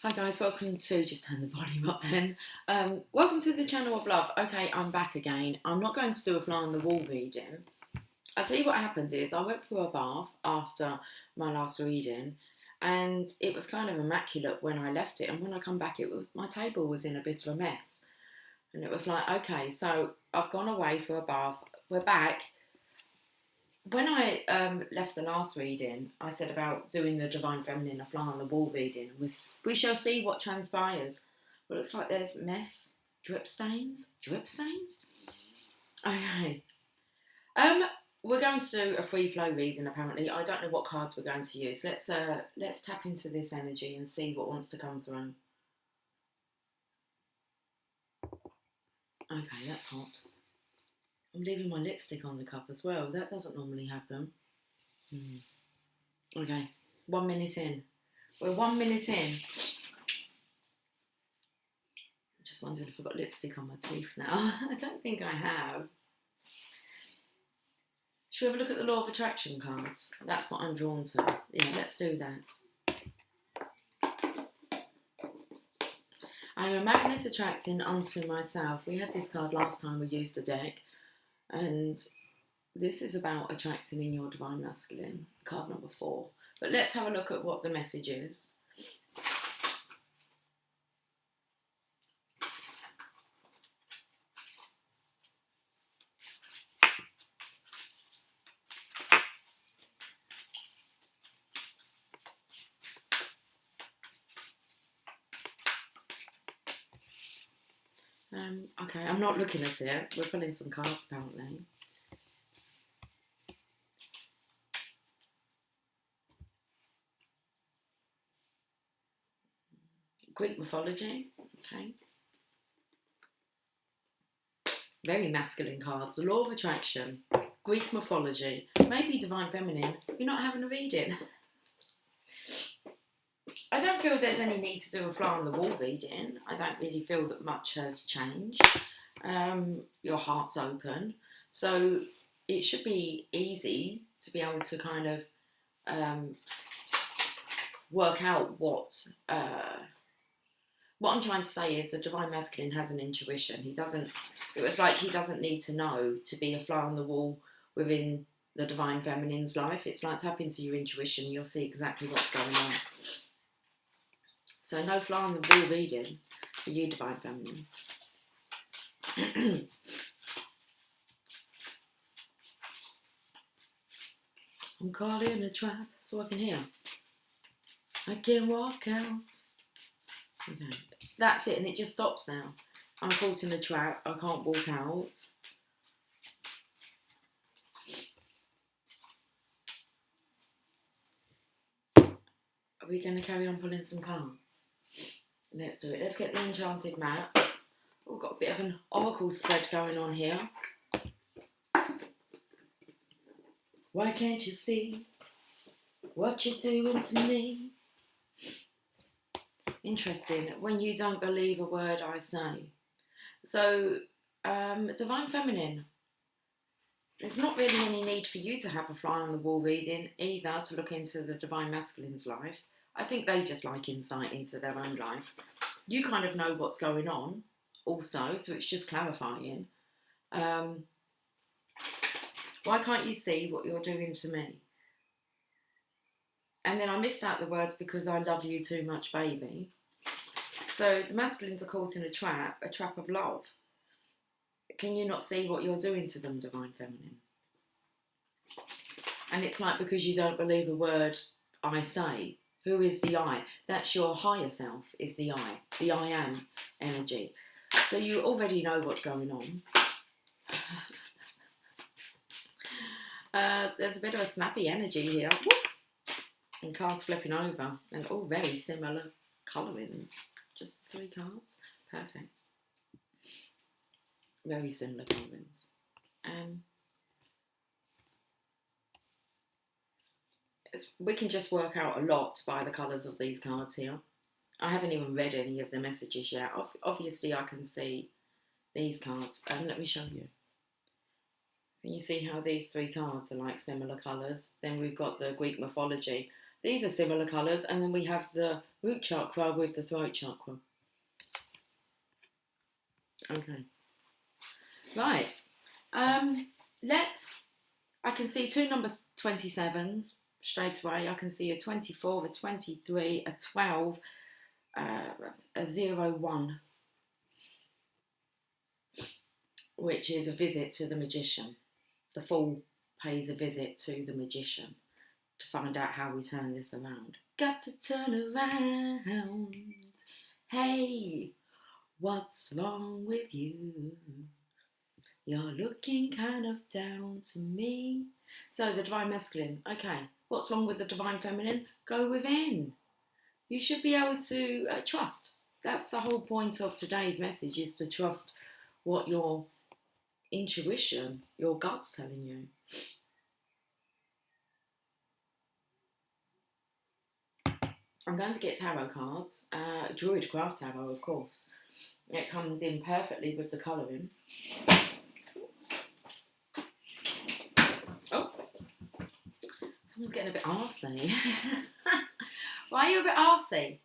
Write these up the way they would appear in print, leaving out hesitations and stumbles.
Hi guys, welcome to, just turn the volume up then. Welcome to the channel of love. Okay, I'm back again. I'm not going to do a fly on the wall reading. I'll tell you what happened is I went through a bath after my last reading and it was kind of immaculate when I left it, and when I come back my table was in a bit of a mess. And it was like, okay, so I've gone away for a bath, we're back. When I left the last reading, I said about doing the Divine Feminine, a fly on the wall reading. We shall see what transpires. Well, it looks like there's mess, drip stains. Okay. We're going to do a free flow reading. Apparently, I don't know what cards we're going to use. Let's tap into this energy and see what wants to come through. Okay, that's hot. I'm leaving my lipstick on the cup as well. That doesn't normally happen. Okay, 1 minute in. We're 1 minute in. I'm just wondering if I've got lipstick on my teeth now. I don't think I have. Should we have a look at the Law of Attraction cards? That's what I'm drawn to. Yeah, let's do that. I'm a magnet attracting unto myself. We had this card last time we used the deck. And this is about attracting in your Divine Masculine, card number 4. But let's have a look at what the message is. Okay, I'm not looking at it. We're pulling some cards apparently. Greek mythology, okay. Very masculine cards. The Law of Attraction, Greek mythology, maybe Divine Feminine. You're not having a reading. I don't feel there's any need to do a fly on the wall reading. I don't really feel that much has changed. Your heart's open. So it should be easy to be able to kind of work out what I'm trying to say is the Divine Masculine has an intuition. It was like he doesn't need to know to be a fly on the wall within the Divine Feminine's life. It's like tap into your intuition, you'll see exactly what's going on. So no fly on the wall reading for you, Divine Feminine. I'm caught in a trap, so I can hear. I can walk out. Okay, that's it, and it just stops now. I'm caught in a trap, I can't walk out. Are we going to carry on pulling some cards? Let's do it. Let's get the enchanted map. We've got a bit of an oracle spread going on here. Why can't you see what you're doing to me? Interesting. When you don't believe a word I say. So, Divine Feminine. There's not really any need for you to have a fly on the wall reading either to look into the Divine Masculine's life. I think they just like insight into their own life. You kind of know what's going on also, so it's just clarifying. Why can't you see what you're doing to me? And then I missed out the words because I love you too much, baby. So the masculines are caught in a trap of love. Can you not see what you're doing to them, Divine Feminine? And it's like, because you don't believe a word I say. Who is the I? That's your higher self, is the I am energy. So you already know what's going on. There's a bit of a snappy energy here. And cards flipping over. And all very similar colourings. Just 3 cards. Perfect. Very similar colourings. We can just work out a lot by the colours of these cards here. I haven't even read any of the messages yet. Obviously, I can see these cards. Let me show you. Can you see how these 3 cards are like similar colours? Then we've got the Greek mythology. These are similar colours, and then we have the root chakra with the throat chakra. Okay. Right. I can see two numbers 27s straight away. I can see a 24, a 23, a 12, a 01, which is a visit to the magician. The Fool pays a visit to the magician to find out how we turn this around. Got to turn around. Hey, what's wrong with you? You're looking kind of down to me. So the divine masculine. Okay, what's wrong with the divine feminine? Go within. You should be able to trust. That's the whole point of today's message, is to trust what your intuition, your gut's telling you. I'm going to get tarot cards. Druid Craft Tarot, of course. It comes in perfectly with the colouring. Oh, someone's getting a bit arsey. Why are you a bit arsey?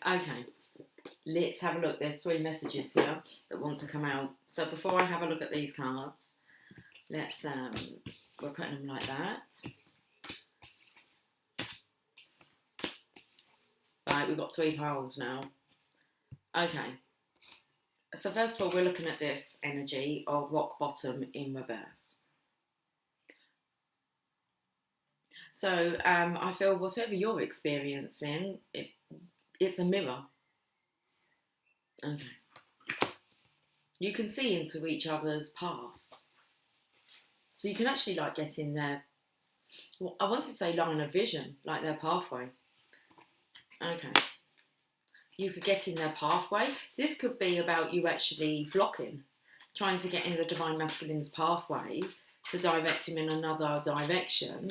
Okay, let's have a look. There's 3 messages here that want to come out. So before I have a look at these cards, let's, we're putting them like that. Right, we've got 3 piles now. Okay. So first of all, we're looking at this energy of rock bottom in reverse. So I feel whatever you're experiencing, it's a mirror. Okay. You can see into each other's paths. So you can actually like get in their, well, I want to say line of vision, like their pathway. Okay. You could get in their pathway. This could be about you actually blocking, trying to get in the divine masculine's pathway to direct him in another direction.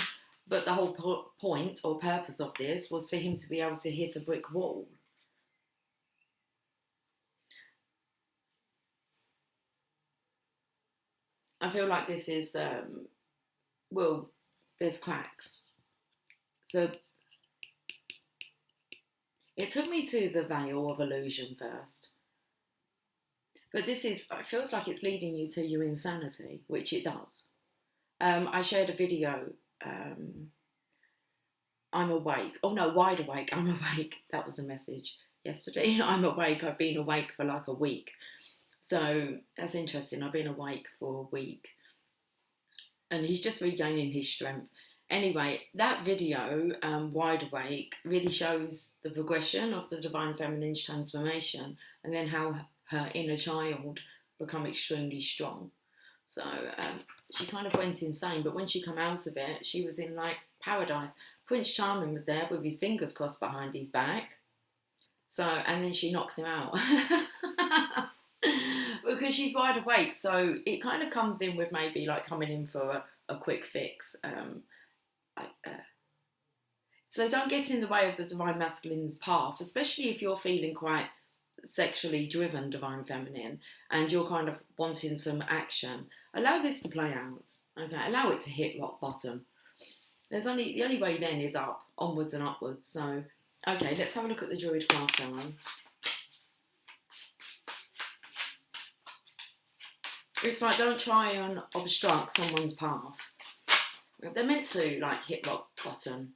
But the whole point or purpose of this was for him to be able to hit a brick wall. I feel like this is, well, there's cracks. So it took me to the veil of illusion first. But this is, it feels like it's leading you to your insanity, which it does. I shared a video, I'm awake. Oh no, wide awake, I'm awake. That was a message yesterday. I'm awake, I've been awake for like a week. So that's interesting, I've been awake for a week. And he's just regaining his strength. Anyway, that video, Wide Awake, really shows the progression of the Divine Feminine's transformation and then how her inner child become extremely strong. So she kind of went insane, but when she come out of it, she was in like paradise. Prince Charming was there with his fingers crossed behind his back. So, and then she knocks him out. Because she's wide awake, so it kind of comes in with maybe like coming in for a quick fix. So don't get in the way of the divine masculine's path, especially if you're feeling quite sexually driven divine feminine and you're kind of wanting some action. Allow this to play out. Okay, allow it to hit rock bottom. The only way then is up, onwards and upwards. So okay, let's have a look at the Druid Craft Tarot. It's like, don't try and obstruct someone's path. They're meant to like hit rock bottom.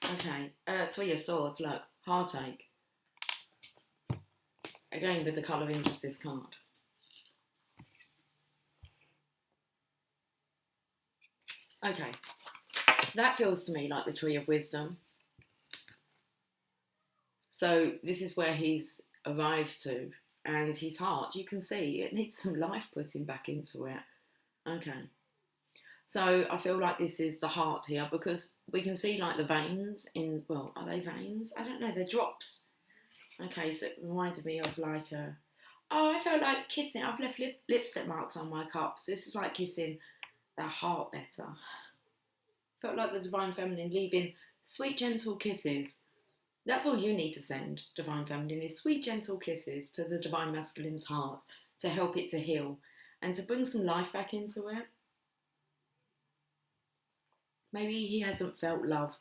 Okay, 3 of Swords, look, heartache. Again with the colourings of this card. Okay, that feels to me like the Tree of Wisdom. So this is where he's arrived to, and his heart, you can see it needs some life putting back into it. Okay. So I feel like this is the heart here because we can see like the veins in, well, are they veins? I don't know, they're drops. Okay, so it reminded me of like a, oh, I felt like kissing. I've left lipstick marks on my cups. This is like kissing their heart better. Felt like the Divine Feminine leaving sweet, gentle kisses. That's all you need to send, Divine Feminine, is sweet, gentle kisses to the Divine Masculine's heart to help it to heal and to bring some life back into it. Maybe he hasn't felt love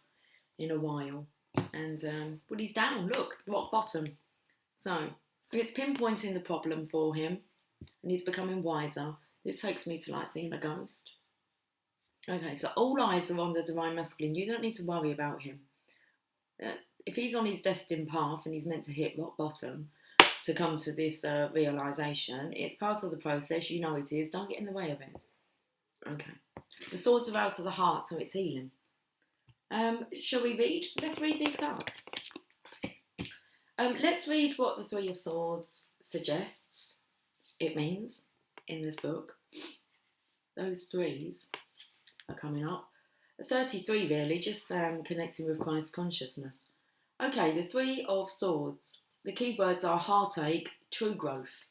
in a while. And but he's down, look, rock bottom. So it's pinpointing the problem for him, and he's becoming wiser. This takes me to like seeing a ghost. Okay, so all eyes are on the divine masculine. You don't need to worry about him. If he's on his destined path and he's meant to hit rock bottom to come to this realization, it's part of the process. You know it is. Don't get in the way of it. Okay. The swords are out of the heart, so it's healing. Shall we read? Let's read these cards. Let's read what the Three of Swords suggests it means in this book. Those threes are coming up. 33 really, just connecting with Christ consciousness. Okay, the Three of Swords. The key words are heartache, true growth,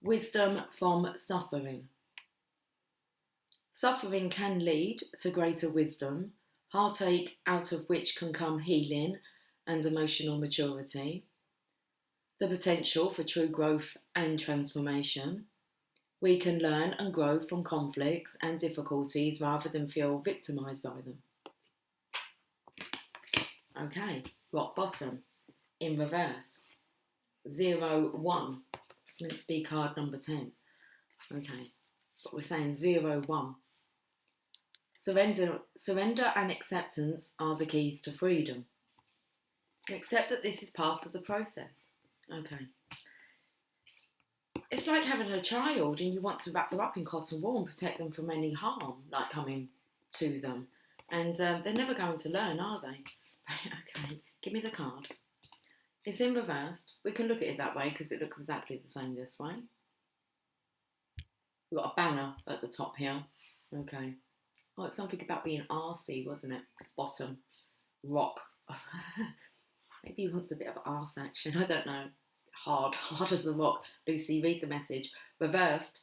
wisdom from suffering. Suffering can lead to greater wisdom, heartache out of which can come healing and emotional maturity, the potential for true growth and transformation. We can learn and grow from conflicts and difficulties rather than feel victimised by them. Okay, rock bottom in reverse. 0, 1. It's meant to be card number 10. Okay, but we're saying 0, 1. Surrender and acceptance are the keys to freedom. Accept that this is part of the process. Okay. It's like having a child and you want to wrap them up in cotton wool and protect them from any harm like coming to them. And they're never going to learn, are they? Okay, give me the card. It's in reversed. We can look at it that way because it looks exactly the same this way. We've got a banner at the top here. Okay. Oh, it's something about being arsey, wasn't it? Bottom. Rock. Maybe he wants a bit of arse action. I don't know. Hard as a rock. Lucy, read the message. Reversed.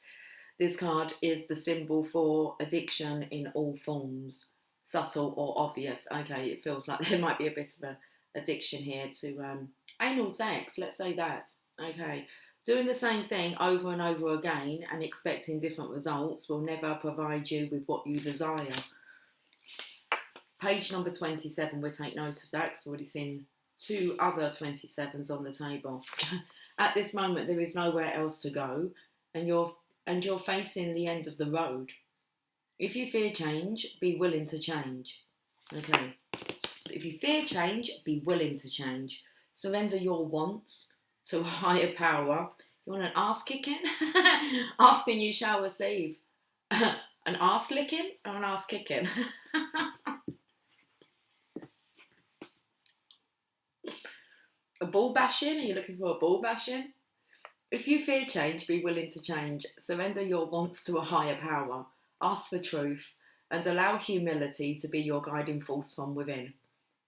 This card is the symbol for addiction in all forms. Subtle or obvious. Okay, it feels like there might be a bit of an addiction here to anal sex. Let's say that. Okay. Doing the same thing over and over again and expecting different results will never provide you with what you desire. Page number 27, we'll take note of that because we've already seen 2 other 27s on the table. At this moment, there is nowhere else to go and you're facing the end of the road. If you fear change, be willing to change. Okay. So if you fear change, be willing to change. Surrender your wants to a higher power. You want an ass kicking? Ask and you shall receive. An ass licking or an ass kicking? A ball bashing? Are you looking for a ball bashing? If you fear change, be willing to change. Surrender your wants to a higher power. Ask for truth and allow humility to be your guiding force from within.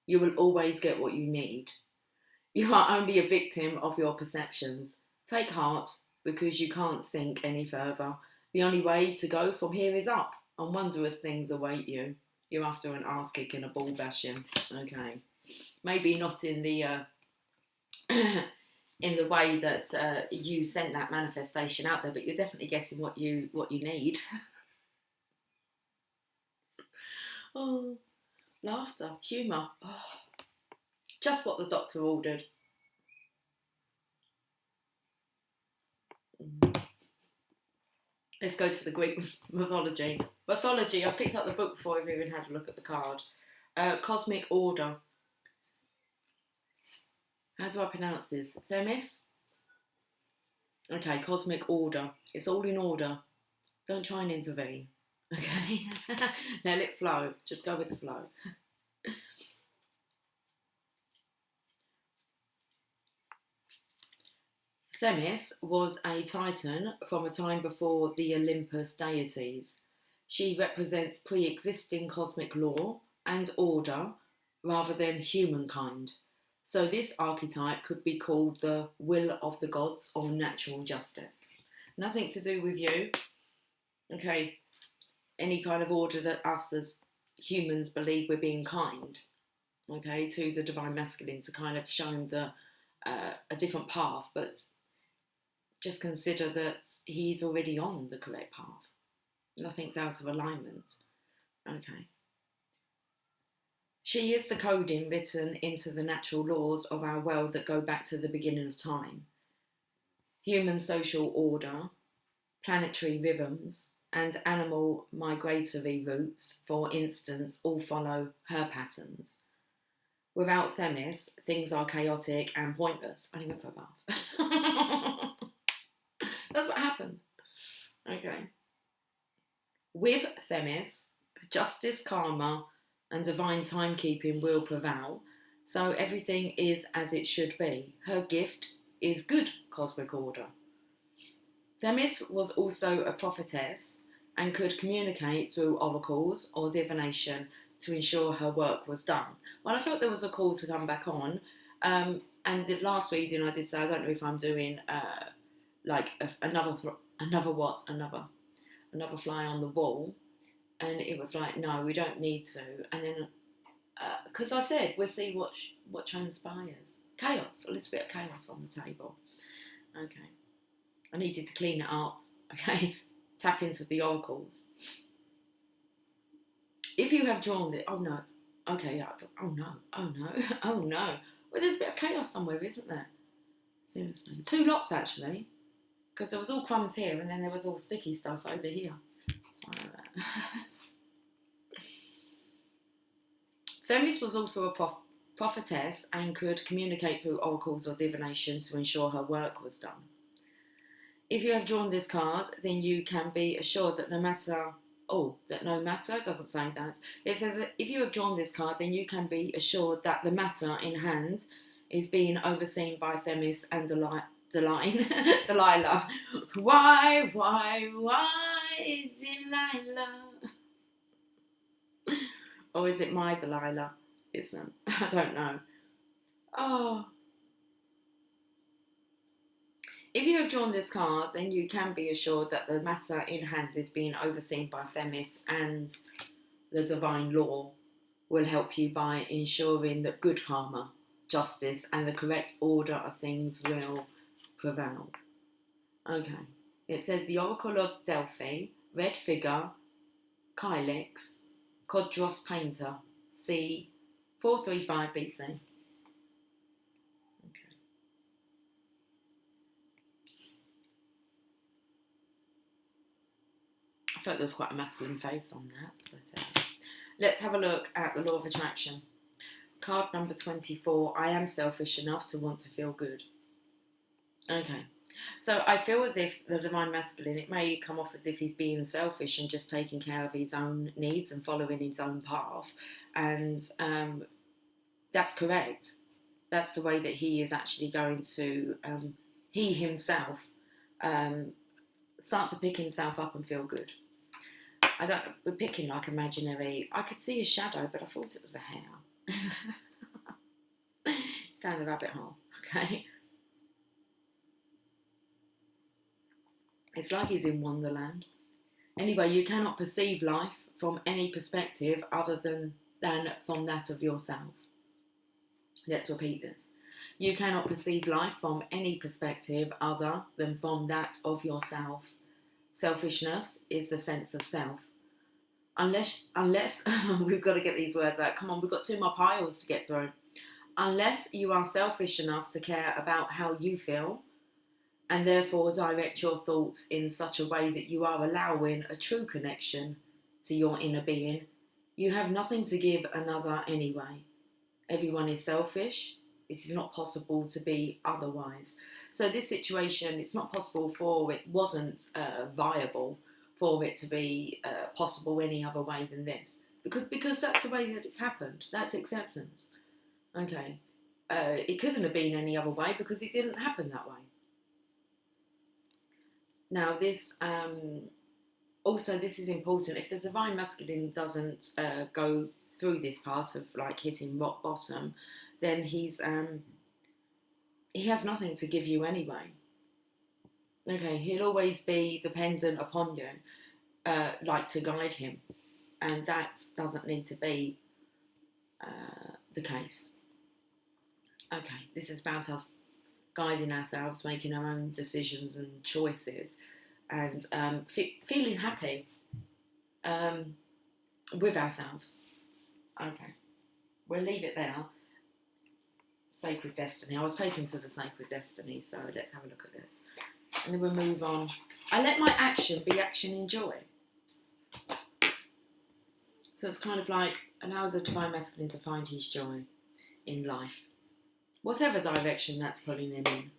You will always get what you need. You are only a victim of your perceptions. Take heart, because you can't sink any further. The only way to go from here is up, and wondrous things await you. You're after an arse kick and a ball bashing. Okay. Maybe not in the in the way that you sent that manifestation out there, but you're definitely getting what you need. Oh, laughter, humour. Oh, just what the doctor ordered. Let's go to the Greek mythology. Mythology, I picked up the book before I've even had a look at the card. Cosmic order. How do I pronounce this? Themis? Okay, cosmic order. It's all in order. Don't try and intervene. Okay? Let it flow. Just go with the flow. Themis was a titan from a time before the Olympus deities. She represents pre-existing cosmic law and order rather than humankind. So this archetype could be called the will of the gods or natural justice. Nothing to do with you. Okay, any kind of order that us as humans believe we're being kind. Okay, to the divine masculine to kind of show him a different path, but just consider that he's already on the correct path. Nothing's out of alignment. Okay. She is the coding written into the natural laws of our world that go back to the beginning of time. Human social order, planetary rhythms, and animal migratory routes, for instance, all follow her patterns. Without Themis, things are chaotic and pointless. I didn't went for a bath. That's what happens. Okay. With Themis, justice, karma, and divine timekeeping will prevail, so everything is as it should be. Her gift is good cosmic order. Themis was also a prophetess and could communicate through oracles or divination to ensure her work was done. Well, I felt there was a call to come back on, and the last reading I did say I don't know if I'm doing another fly on the wall, and it was like, no, we don't need to. And then because I said we'll see what transpires. Chaos, a little bit of chaos on the table. Okay, I needed to clean it up. Okay, tap into the oracles. If you have drawn the, oh no, okay, yeah, oh no, oh no, oh no. Well, there's a bit of chaos somewhere, isn't there? Seriously, 2 lots actually, because there was all crumbs here, and then there was all sticky stuff over here. So, Themis was also a prophetess and could communicate through oracles or divination to ensure her work was done. If you have drawn this card, then you can be assured that no matter, it doesn't say that. It says that if you have drawn this card, then you can be assured that the matter in hand is being overseen by Themis and Delilah. Why, Delilah? Or is it my Delilah? Isn't? I don't know. Oh. If you have drawn this card, then you can be assured that the matter in hand is being overseen by Themis, and the divine law will help you by ensuring that good karma, justice, and the correct order of things will prevail. Okay. It says the Oracle of Delphi, red figure, Kylix, Codros painter, c. 435 BC. Okay. I felt there's quite a masculine face on that. But let's have a look at the law of attraction. Card number 24. I am selfish enough to want to feel good. Okay. So I feel as if the divine masculine, it may come off as if he's being selfish and just taking care of his own needs and following his own path. And that's correct. That's the way that he is actually going to, he himself, start to pick himself up and feel good. We're picking like imaginary, I could see a shadow, but I thought it was a hair. It's down the rabbit hole, okay? It's like he's in Wonderland. Anyway, you cannot perceive life from any perspective other than from that of yourself. Let's repeat this. You cannot perceive life from any perspective other than from that of yourself. Selfishness is the sense of self. Unless we've got to get these words out. Come on, we've got 2 more piles to get through. Unless you are selfish enough to care about how you feel, and therefore direct your thoughts in such a way that you are allowing a true connection to your inner being, you have nothing to give another anyway. Everyone is selfish. It is not possible to be otherwise. So this situation, it's not possible wasn't viable for it to be possible any other way than this. Because that's the way that it's happened. That's acceptance. Okay. It couldn't have been any other way because it didn't happen that way. Now this, also this is important. If the divine masculine doesn't go through this part of like hitting rock bottom, then he has nothing to give you anyway. Okay, he'll always be dependent upon you, like to guide him, and that doesn't need to be the case. Okay, this is about us guiding ourselves, making our own decisions and choices, and feeling happy. with ourselves. Okay, we'll leave it there. Sacred destiny. I was taken to the sacred destiny, so let's have a look at this. And then we'll move on. I let my action be action in joy. So it's kind of like allow the divine masculine to find his joy in life, whatever direction that's pulling him in.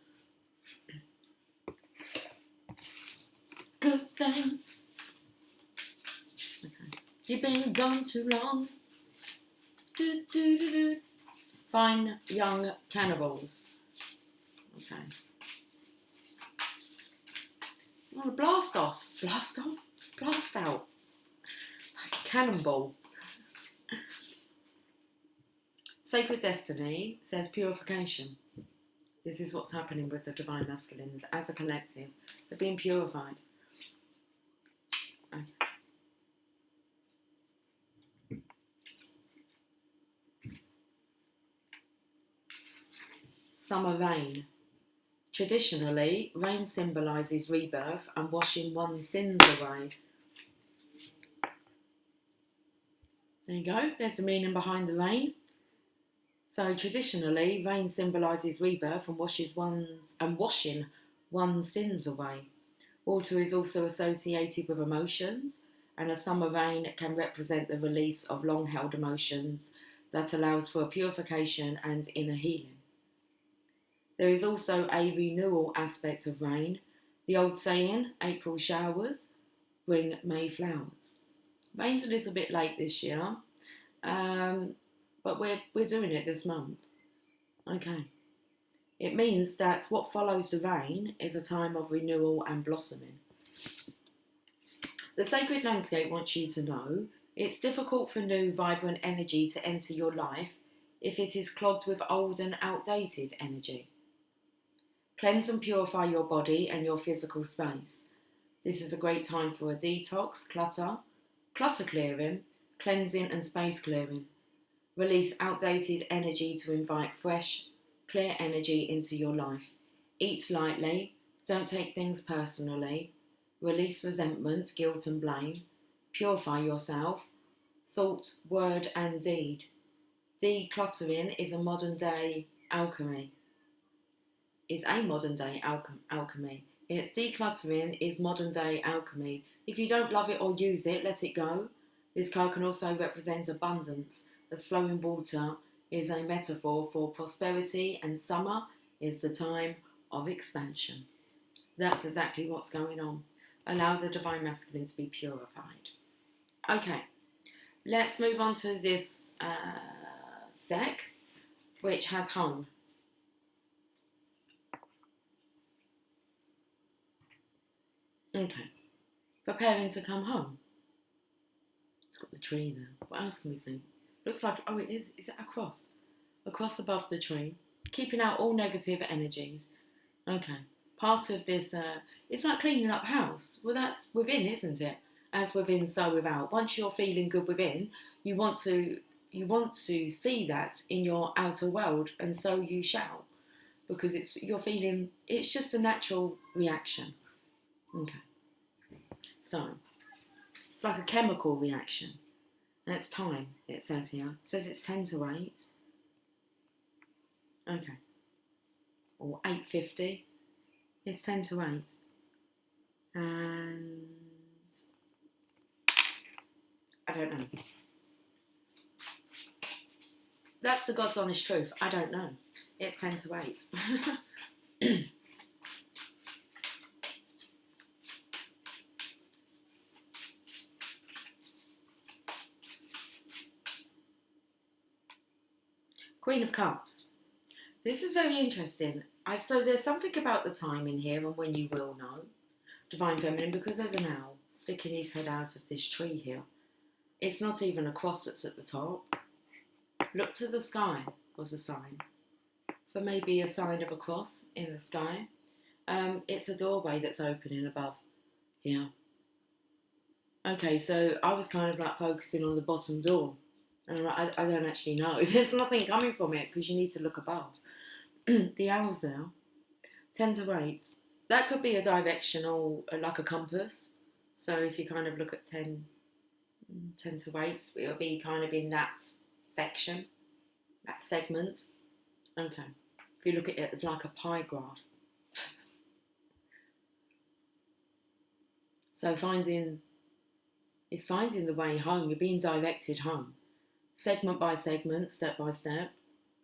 Good thing. Okay. You've been gone too long. Do, do, do, do. Fine young cannibals. Okay. Oh, blast off. Blast off. Blast out. Cannonball. Sacred destiny says purification. This is what's happening with the divine masculines as a collective. They're being purified. Okay. Summer rain. Traditionally, rain symbolises rebirth and washing one's sins away. There you go, there's the meaning behind the rain. So traditionally, rain symbolises rebirth and washing one's sins away. Water is also associated with emotions, and a summer rain can represent the release of long-held emotions that allows for a purification and inner healing. There is also a renewal aspect of rain. The old saying, April showers bring May flowers. Rain's a little bit late this year, but we're doing it this month. Okay. It means that what follows the rain is a time of renewal and blossoming. The sacred landscape wants you to know it's difficult for new, vibrant energy to enter your life if it is clogged with old and outdated energy. Cleanse and purify your body and your physical space. This is a great time for a detox, clutter clearing, cleansing and space clearing. Release outdated energy to invite fresh, clear energy into your life. Eat lightly, don't take things personally. Release resentment, guilt and blame. Purify yourself, thought, word and deed. Decluttering is a modern day alchemy. It's decluttering is modern day alchemy. If you don't love it or use it, let it go. This card can also represent abundance, as flowing water is a metaphor for prosperity and summer is the time of expansion. That's exactly what's going on. Allow the divine masculine to be purified. Okay, let's move on to this deck, which has home. Okay, preparing to come home. It's got the tree there. What else can we see? Looks like, oh, it is. Is it a cross? A cross above the tree. Keeping out all negative energies. Okay, part of this, it's like cleaning up house. Well, that's within, isn't it? As within, so without. Once you're feeling good within, you want to see that in your outer world, and so you shall, because you're feeling. It's just a natural reaction. Okay. So, it's like a chemical reaction. And it's time, it says here. It says it's 10 to 8. Okay. Or 8:50. It's 10 to 8. And I don't know. That's the God's honest truth. I don't know. It's 10 to 8. Queen of Cups. This is very interesting. So there's something about the time in here and when you will know. Divine Feminine, because there's an owl sticking his head out of this tree here. It's not even a cross that's at the top. Look to the sky was a sign. For maybe a sign of a cross in the sky. It's a doorway that's opening above here. Okay, so I was kind of like focusing on the bottom door. And I'm like, I don't actually know. There's nothing coming from it because you need to look above. The owls there. 10 to 8. That could be a directional, like a compass. So if you kind of look at 10, 10 to 8. It'll be kind of in that section, that segment. Okay. If you look at it as like a pie graph. So it's finding the way home. You're being directed home. Segment by segment, step by step.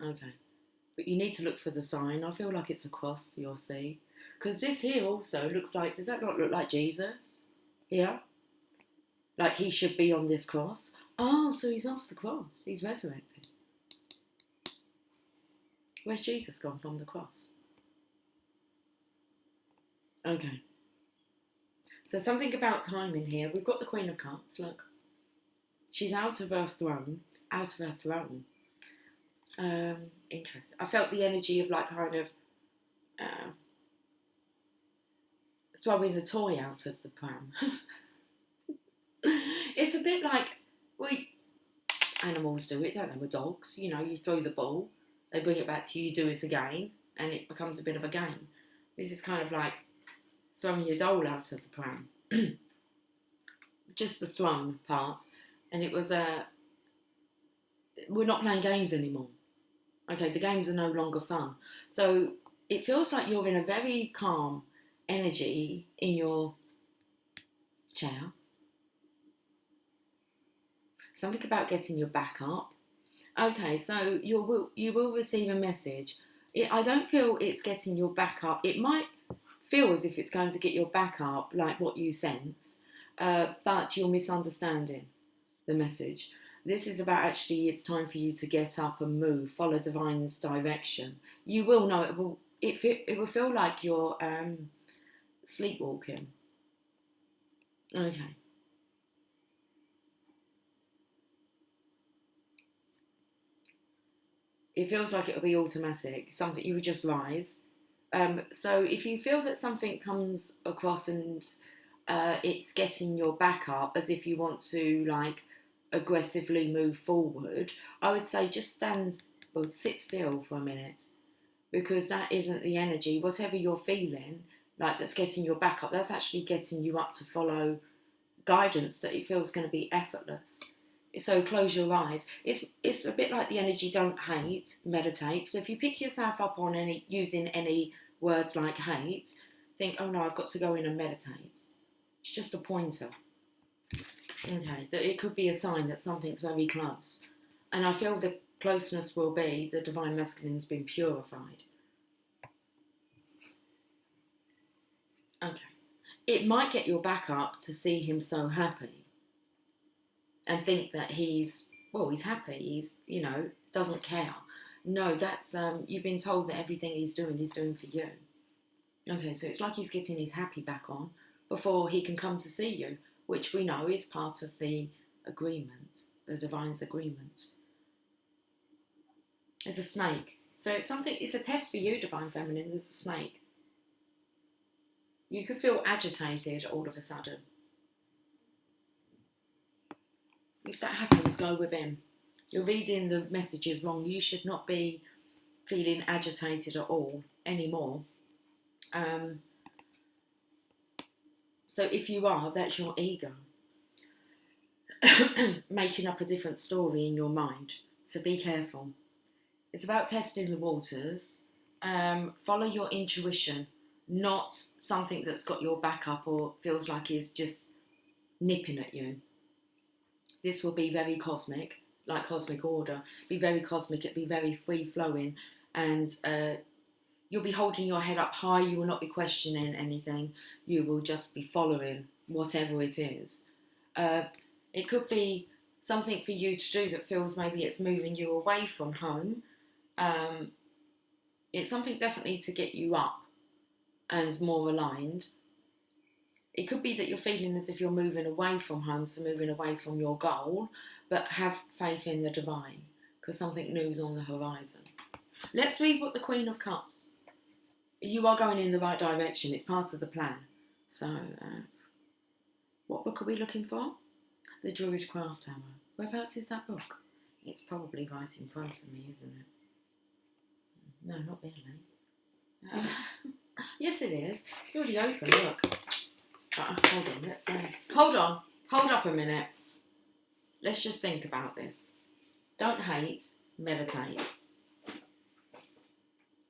Okay. But you need to look for the sign. I feel like it's a cross, you'll see. Because this here also looks like, does that not look like Jesus? Here? Like he should be on this cross. Oh, so he's off the cross. He's resurrected. Where's Jesus gone from the cross? Okay. So something about time in here. We've got the Queen of Cups, look. She's out of her throne. Out of her throne. Interesting. I felt the energy of like kind of throwing the toy out of the pram. It's a bit like animals do it, don't they, with dogs? You know, you throw the ball, they bring it back to you, you do it again, and it becomes a bit of a game. This is kind of like throwing your doll out of the pram. Just the thrown part. And it was we're not playing games anymore. Okay, the games are no longer fun. So it feels like you're in a very calm energy in your chair. Something about getting your back up. Okay, so you will receive a message. I don't feel it's getting your back up. It might feel as if it's going to get your back up, like what you sense, but you're misunderstanding the message. This is about actually it's time for you to get up and move, follow divine's direction. You will know it will feel like you're sleepwalking. Okay. It feels like it'll be automatic, something you would just rise. So if you feel that something comes across and it's getting your back up as if you want to like aggressively move forward, I would say just sit still for a minute, because that isn't the energy. Whatever you're feeling like that's getting your back up, that's actually getting you up to follow guidance that it feels going to be effortless. So close your eyes. It's a bit like the energy don't hate, meditate. So if you pick yourself up on using any words like hate, think, oh no, I've got to go in and meditate. It's just a pointer. Okay, that it could be a sign that something's very close. And I feel the closeness will be the divine masculine's been purified. Okay. It might get your back up to see him so happy and think that he's happy, he's, doesn't care. No, that's, you've been told that everything he's doing for you. Okay, so it's like he's getting his happy back on before he can come to see you, which we know is part of the agreement, the divine's agreement. There's a snake. So it's a test for you, divine feminine, there's a snake. You could feel agitated all of a sudden. If that happens, go with him. You're reading the messages wrong. You should not be feeling agitated at all anymore. So if you are, that's your ego making up a different story in your mind. So be careful. It's about testing the waters. Follow your intuition, not something that's got your back up or feels like is just nipping at you. This will be very cosmic, like cosmic order. Be very cosmic, it'll be very free-flowing, and you'll be holding your head up high. You will not be questioning anything. You will just be following whatever it is. It could be something for you to do that feels maybe it's moving you away from home. It's something definitely to get you up and more aligned. It could be that you're feeling as if you're moving away from home, so moving away from your goal, but have faith in the divine, because something new is on the horizon. Let's read what the Queen of Cups. You are going in the right direction. It's part of the plan. So, what book are we looking for? The Druid Craft Tower. Whereabouts is that book? It's probably right in front of me, isn't it? No, not really. Yes, it is. It's already open, look. Hold on, let's hold up a minute. Let's just think about this. Don't hate, meditate.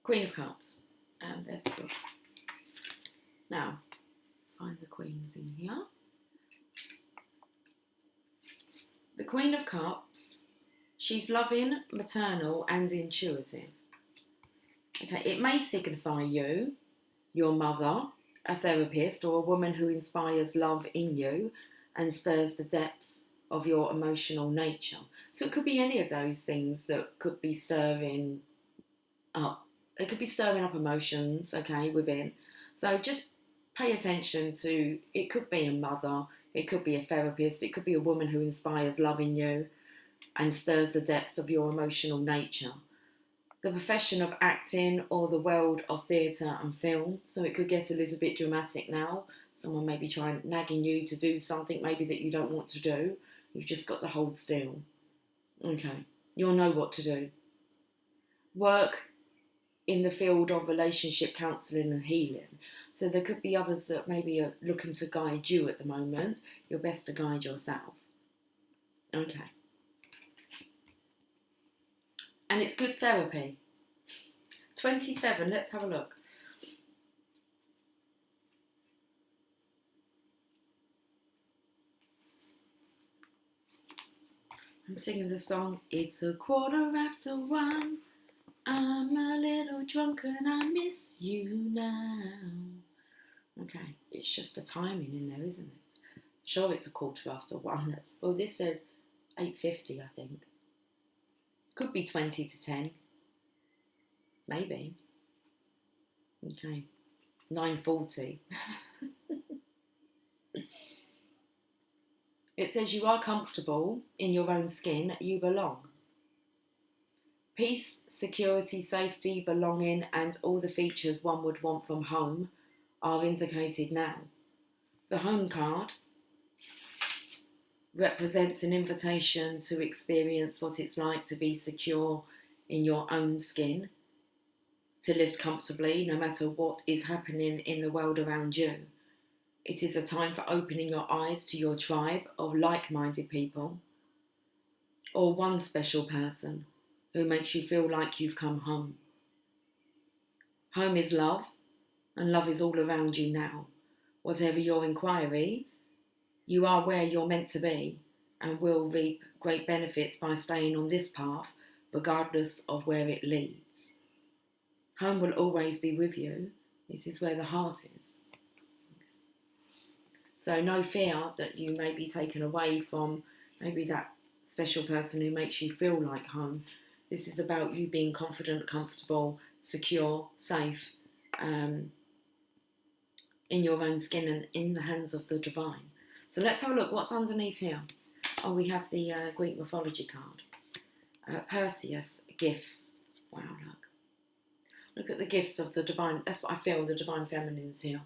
Queen of Cups. There's the book. Now, let's find the queens in here. The Queen of Cups, she's loving, maternal and intuitive. Okay, it may signify you, your mother, a therapist, or a woman who inspires love in you and stirs the depths of your emotional nature. So it could be any of those things that could be stirring up. It could be stirring up emotions, okay, within. So just pay attention to, it could be a mother, it could be a therapist, it could be a woman who inspires love in you and stirs the depths of your emotional nature. The profession of acting or the world of theatre and film. So it could get a little bit dramatic now. Someone may be nagging you to do something maybe that you don't want to do. You've just got to hold still. Okay, you'll know what to do. Work in the field of relationship counselling and healing. So there could be others that maybe are looking to guide you at the moment. You're best to guide yourself. Okay. And it's good therapy. 27, let's have a look. I'm singing the song, it's 1:15. I'm a little drunk and I miss you now. Okay, it's just a timing in there, isn't it? Sure, it's 1:15. Oh, this says 8:50, I think. Could be 20 to 10. Maybe. Okay. 9:40. It says you are comfortable in your own skin, you belong. Peace, security, safety, belonging, and all the features one would want from home are indicated now. The home card represents an invitation to experience what it's like to be secure in your own skin, to live comfortably no matter what is happening in the world around you. It is a time for opening your eyes to your tribe of like-minded people, or one special person who makes you feel like you've come home. Home is love, and love is all around you now. Whatever your inquiry, you are where you're meant to be and will reap great benefits by staying on this path, regardless of where it leads. Home will always be with you. This is where the heart is. So no fear that you may be taken away from maybe that special person who makes you feel like home. This is about you being confident, comfortable, secure, safe, in your own skin and in the hands of the divine. So let's have a look. What's underneath here? Oh, we have the Greek mythology card. Perseus, gifts. Wow, look. Look at the gifts of the divine. That's what I feel, the divine feminines here.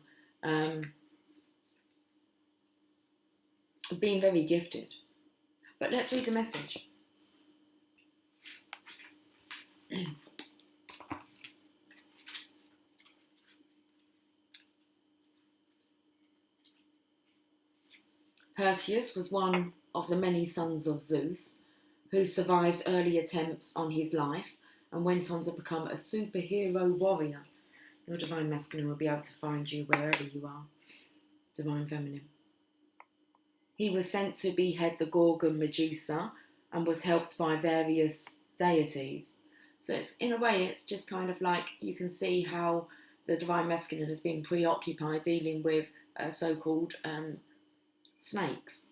Being very gifted. But let's read the message. Perseus was one of the many sons of Zeus who survived early attempts on his life and went on to become a superhero warrior. Your divine masculine will be able to find you wherever you are. Divine feminine. He was sent to behead the Gorgon Medusa and was helped by various deities. So it's, in a way, it's just kind of like you can see how the divine masculine has been preoccupied dealing with so-called snakes.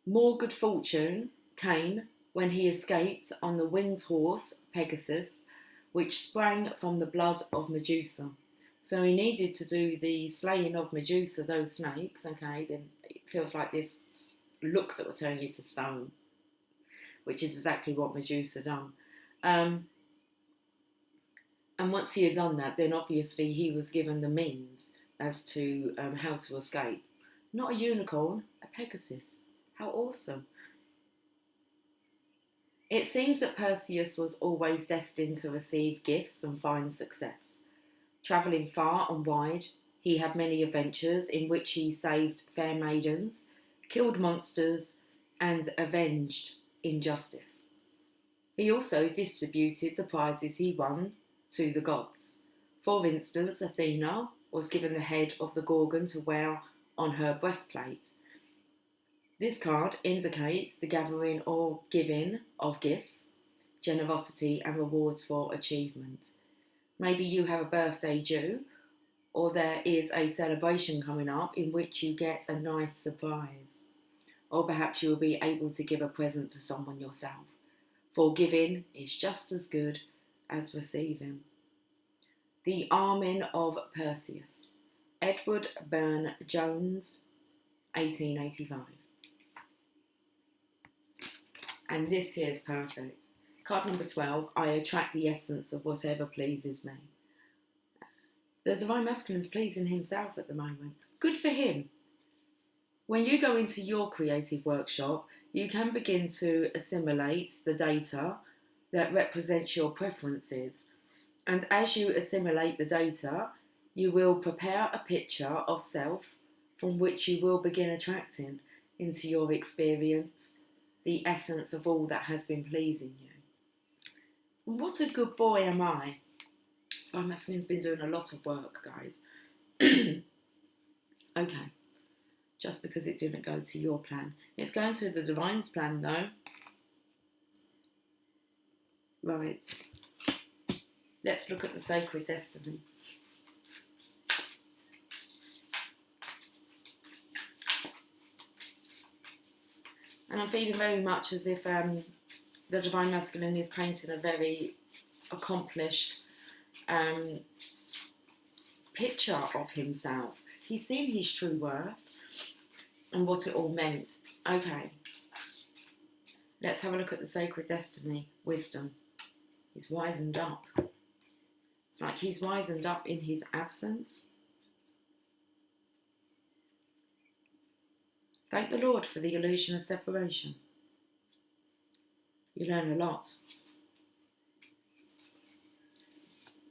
More good fortune came when he escaped on the winged horse, Pegasus, which sprang from the blood of Medusa. So he needed to do the slaying of Medusa, those snakes, okay, then it feels like this look that will turn you to stone, which is exactly what Medusa done. And once he had done that, then obviously he was given the means as to how to escape. Not a unicorn, a Pegasus. How awesome. It seems that Perseus was always destined to receive gifts and find success. Travelling far and wide, He had many adventures in which he saved fair maidens, killed monsters, and avenged injustice. He also distributed the prizes he won to the gods. For instance, Athena was given the head of the Gorgon to wear on her breastplate. This card indicates the gathering or giving of gifts, generosity, and rewards for achievement. Maybe you have a birthday due, or there is a celebration coming up in which you get a nice surprise. Or perhaps you will be able to give a present to someone yourself. For giving is just as good as receiving. The Armin of Perseus. Edward Burne-Jones, 1885. And this here is perfect. Card number 12, I attract the essence of whatever pleases me. The Divine Masculine is pleasing himself at the moment. Good for him. When you go into your creative workshop, you can begin to assimilate the data that represents your preferences. And as you assimilate the data, you will prepare a picture of self from which you will begin attracting into your experience the essence of all that has been pleasing you. What a good boy am I. My masculine's been doing a lot of work, guys. Okay. Just because it didn't go to your plan. It's going to the Divine's plan, though. Right. Let's look at the Sacred Destiny. And I'm feeling very much as if the Divine Masculine is painting a very accomplished picture of himself. He's seen his true worth and what it all meant. Okay. Let's have a look at the Sacred Destiny. Wisdom. He's wisened up. It's like he's wisened up in his absence. Thank the Lord for the illusion of separation. You learn a lot.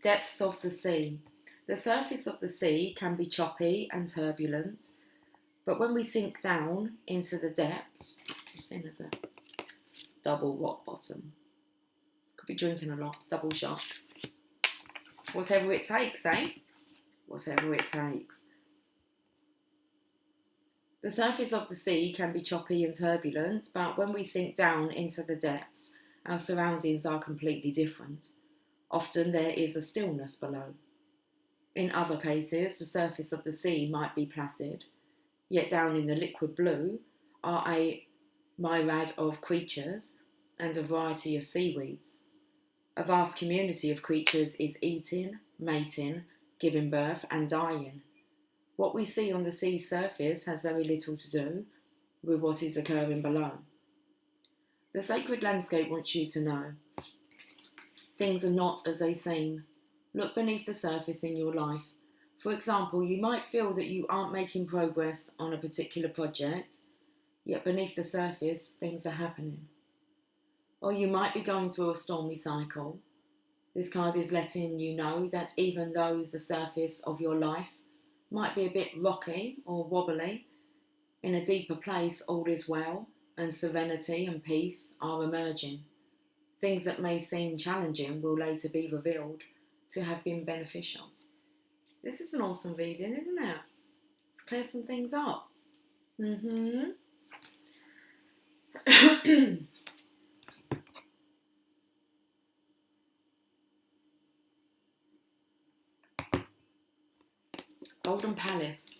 Depths of the sea. The surface of the sea can be choppy and turbulent, but when we sink down into the depths, I'm seeing a double rock bottom. Could be drinking a lot, double shot. Whatever it takes, eh? Whatever it takes. The surface of the sea can be choppy and turbulent, but when we sink down into the depths, our surroundings are completely different. Often there is a stillness below. In other cases, the surface of the sea might be placid, yet down in the liquid blue are a myriad of creatures and a variety of seaweeds. A vast community of creatures is eating, mating, giving birth and dying. What we see on the sea's surface has very little to do with what is occurring below. The sacred landscape wants you to know things are not as they seem. Look beneath the surface in your life. For example, you might feel that you aren't making progress on a particular project, yet beneath the surface, things are happening. Or you might be going through a stormy cycle. This card is letting you know that even though the surface of your life might be a bit rocky or wobbly, in a deeper place all is well, and serenity and peace are emerging. Things that may seem challenging will later be revealed to have been beneficial. This is an awesome reading, isn't it? Let's clear some things up. Golden Palace.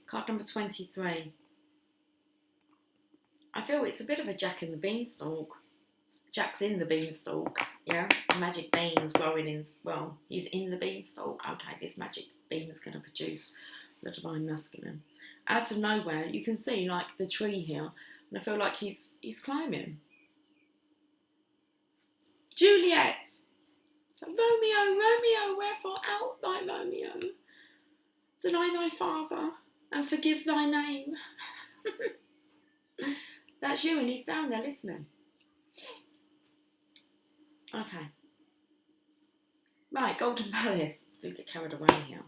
Card number 23. I feel it's a bit of a Jack in the Beanstalk. Jack's in the beanstalk, yeah? Magic beans growing in, well, he's in the beanstalk. Okay, this magic bean is going to produce the Divine Masculine. Out of nowhere, you can see, like, the tree here, and I feel like he's climbing. Juliet! Romeo, Romeo, wherefore out thy Romeo? Deny thy father, and forgive thy name. That's you, and he's down there listening. Okay. Right, Golden Palace. Do get carried away here.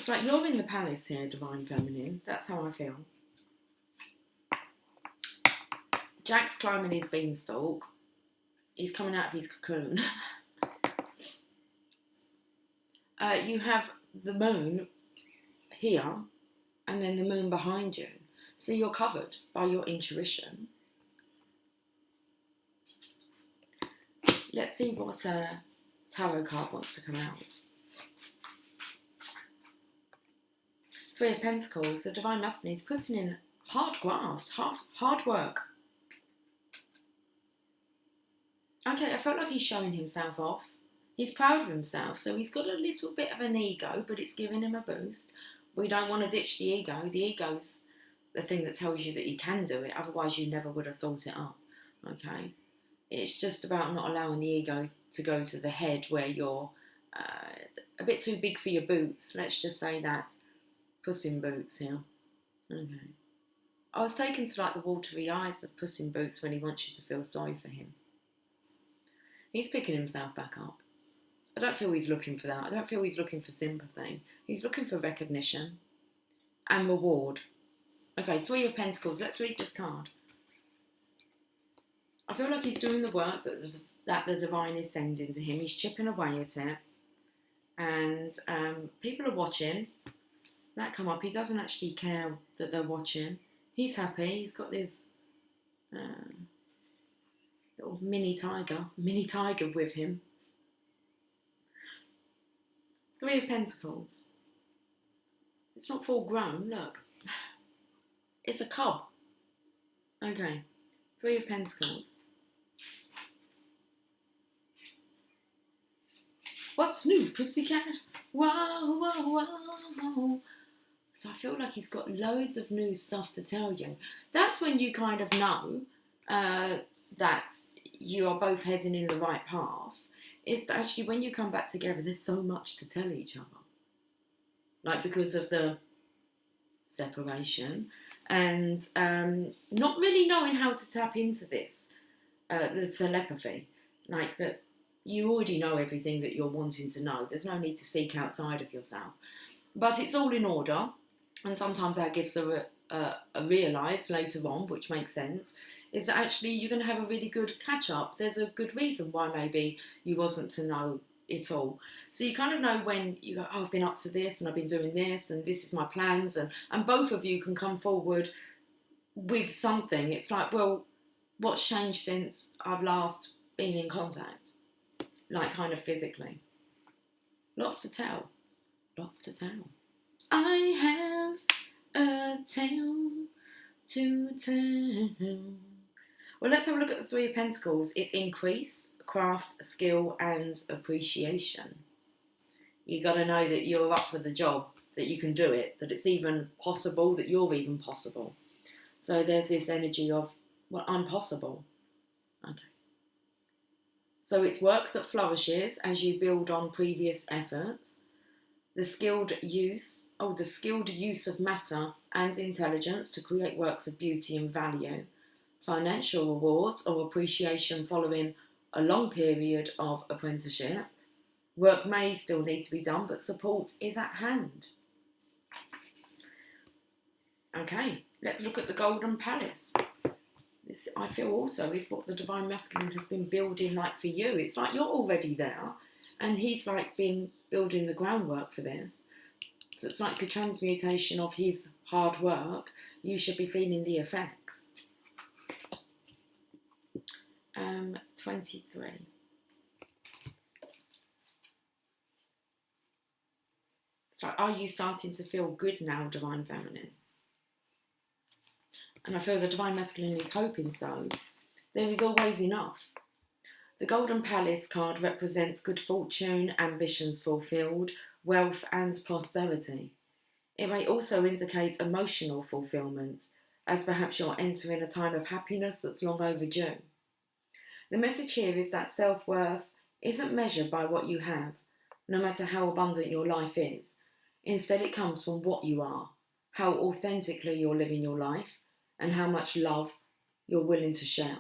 like you're in the palace here, Divine Feminine. That's how I feel. Jack's climbing his beanstalk. He's coming out of his cocoon. You have the moon here and then the moon behind you. So you're covered by your intuition. Let's see what tarot card wants to come out. Three of Pentacles. The Divine Masculine is putting in hard graft, hard work. Okay, I felt like he's showing himself off. He's proud of himself, so he's got a little bit of an ego, but it's giving him a boost. We don't want to ditch the ego. The ego's the thing that tells you that you can do it, otherwise you never would have thought it up, okay? It's just about not allowing the ego to go to the head where you're a bit too big for your boots. Let's just say that. Puss in Boots here. Okay. I was taken to like the watery eyes of Puss in Boots when he wants you to feel sorry for him. He's picking himself back up. I don't feel he's looking for that. I don't feel he's looking for sympathy. He's looking for recognition and reward. Okay, Three of Pentacles. Let's read this card. I feel like he's doing the work that the divine is sending to him. He's chipping away at it. And people are watching. That come up. He doesn't actually care that they're watching. He's happy. He's got this little mini tiger with him. Three of Pentacles. It's not full grown, look. It's a cub. Okay. Three of Pentacles. What's new, pussycat? Whoa, whoa, whoa. So I feel like he's got loads of new stuff to tell you. That's when you kind of know that you are both heading in the right path. Is that actually when you come back together, there's so much to tell each other. Like because of the separation and not really knowing how to tap into this, the telepathy. Like that you already know everything that you're wanting to know. There's no need to seek outside of yourself. But it's all in order. And sometimes our gifts are realised later on, which makes sense, is that actually you're going to have a really good catch-up. There's a good reason why maybe you wasn't to know it all. So you kind of know when you go, oh, I've been up to this and I've been doing this and this is my plans. And both of you can come forward with something. It's like, well, what's changed since I've last been in contact? Like kind of physically. Lots to tell. Lots to tell. I have a tale to tell. Well, let's have a look at the Three of Pentacles. It's increase, craft, skill, and appreciation. You got to know that you're up for the job, that you can do it, that it's even possible, that you're even possible. So there's this energy of, well, I'm possible. Okay. So it's work that flourishes as you build on previous efforts. The skilled use of matter and intelligence to create works of beauty and value. Financial rewards or appreciation following a long period of apprenticeship. Work may still need to be done, but support is at hand. Okay, let's look at the Golden Palace. This, I feel also, is what the Divine Masculine has been building like for you. It's like you're already there, and he's like been building the groundwork for this. So it's like a transmutation of his hard work. You should be feeling the effects. 23. So are you starting to feel good now, Divine Feminine? And I feel the Divine Masculine is hoping so. There is always enough. The Golden Palace card represents good fortune, ambitions fulfilled, wealth and prosperity. It may also indicate emotional fulfillment, as perhaps you're entering a time of happiness that's long overdue. The message here is that self-worth isn't measured by what you have, no matter how abundant your life is. Instead, it comes from what you are, how authentically you're living your life, and how much love you're willing to share.